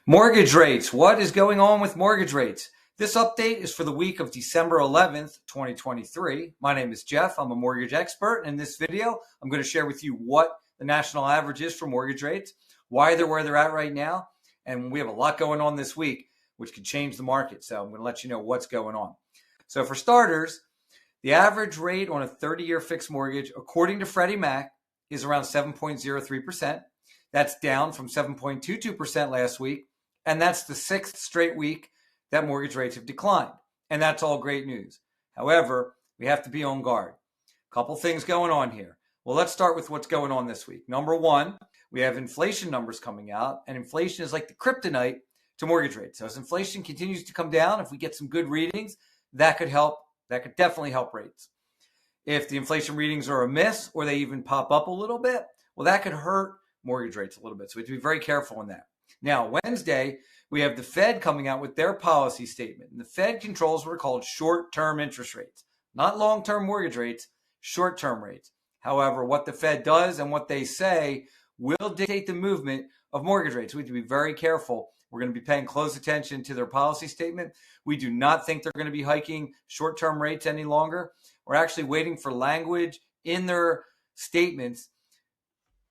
Mortgage rates. What is going on with mortgage rates? This update is for the week of December 11th, 2023. My name is Jeff. I'm a mortgage expert. And in this video, I'm going to share with you what the national average is for mortgage rates, why they're where they're at right now, and we have a lot going on this week, which could change the market. So I'm going to let you know what's going on. So for starters, the average rate on a 30-year fixed mortgage, according to Freddie Mac, is around 7.03%. That's down from 7.22% last week. And that's the sixth straight week that mortgage rates have declined. And that's all great news. However, we have to be on guard. A couple things going on here. Well, let's start with what's going on this week. Number one, we have inflation numbers coming out, and inflation is like the kryptonite to mortgage rates. So as inflation continues to come down, if we get some good readings, that could help. That could definitely help rates. If the inflation readings are a miss or they even pop up a little bit, well, that could hurt mortgage rates a little bit. So we have to be very careful in that. Now, Wednesday, we have the Fed coming out with their policy statement. And the Fed controls what are called short-term interest rates, not long-term mortgage rates, short-term rates. However, what the Fed does and what they say will dictate the movement of mortgage rates. We have to be very careful. We're going to be paying close attention to their policy statement. We do not think they're going to be hiking short-term rates any longer. We're actually waiting for language in their statements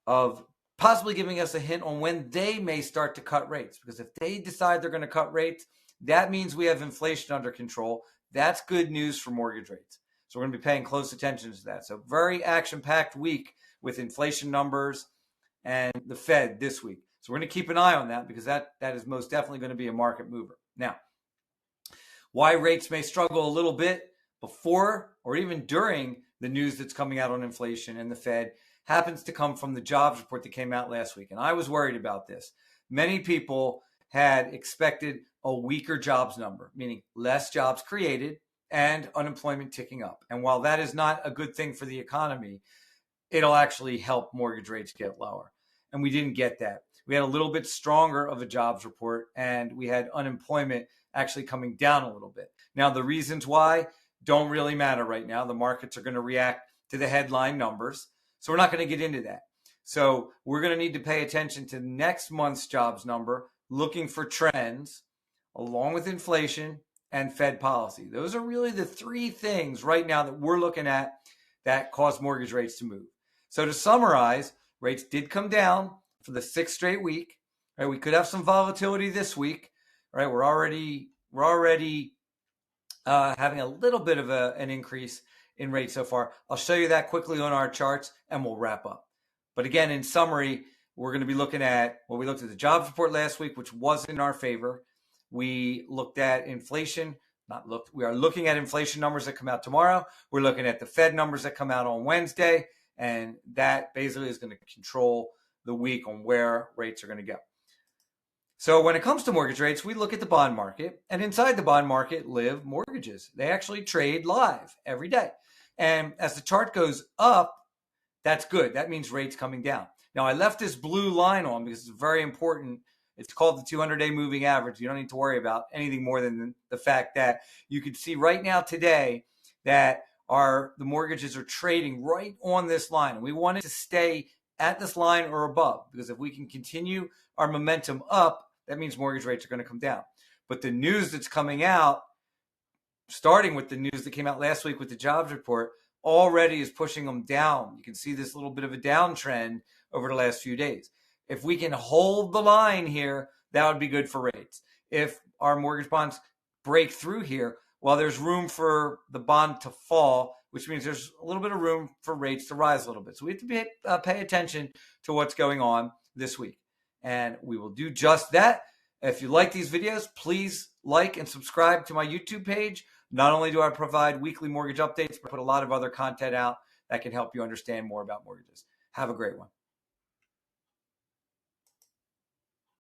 of possibly giving us a hint on when they may start to cut rates. Because if they decide they're going to cut rates, that means we have inflation under control. That's good news for mortgage rates. So we're going to be paying close attention to that. So very action-packed week with inflation numbers and the Fed this week. So we're going to keep an eye on that because that is most definitely going to be a market mover. Now, why rates may struggle a little bit before or even during the news that's coming out on inflation and the Fed happens to come from the jobs report that came out last week. And I was worried about this. Many people had expected a weaker jobs number, meaning less jobs created and unemployment ticking up. And while that is not a good thing for the economy, it'll actually help mortgage rates get lower. And we didn't get that. We had a little bit stronger of a jobs report, and we had unemployment actually coming down a little bit. Now, the reasons why don't really matter right now. The markets are going to react to the headline numbers. So we're not going to get into that. So we're going to need to pay attention to next month's jobs number, looking for trends along with inflation and Fed policy. Those are really the three things right now that we're looking at that cause mortgage rates to move. So to summarize, rates did come down for the sixth straight week. Right? We could have some volatility this week. Right? We're already having a little bit of an increase in rates so far. I'll show you that quickly on our charts and we'll wrap up. But again, in summary, we're going to be looking at, we looked at the jobs report last week, which was in our favor. We looked at inflation, we are looking at inflation numbers that come out tomorrow. We're looking at the Fed numbers that come out on Wednesday. And that basically is going to control the week on where rates are going to go. So when it comes to mortgage rates, we look at the bond market, and inside the bond market live mortgages. They actually trade live every day. And as the chart goes up, that's good. That means rates coming down. Now, I left this blue line on because it's very important. It's called the 200-day moving average. You don't need to worry about anything more than the fact that you can see right now today that the mortgages are trading right on this line. And we want it to stay at this line or above, because if we can continue our momentum up, that means mortgage rates are going to come down. But the news that's coming out, starting with the news that came out last week with the jobs report, already is pushing them down. You can see this little bit of a downtrend over the last few days. If we can hold the line here, that would be good for rates. If our mortgage bonds break through here, well, there's room for the bond to fall, which means there's a little bit of room for rates to rise a little bit. So we have to pay attention to what's going on this week. And we will do just that. If you like these videos, please like and subscribe to my YouTube page. Not only do I provide weekly mortgage updates, but I put a lot of other content out that can help you understand more about mortgages. Have a great one.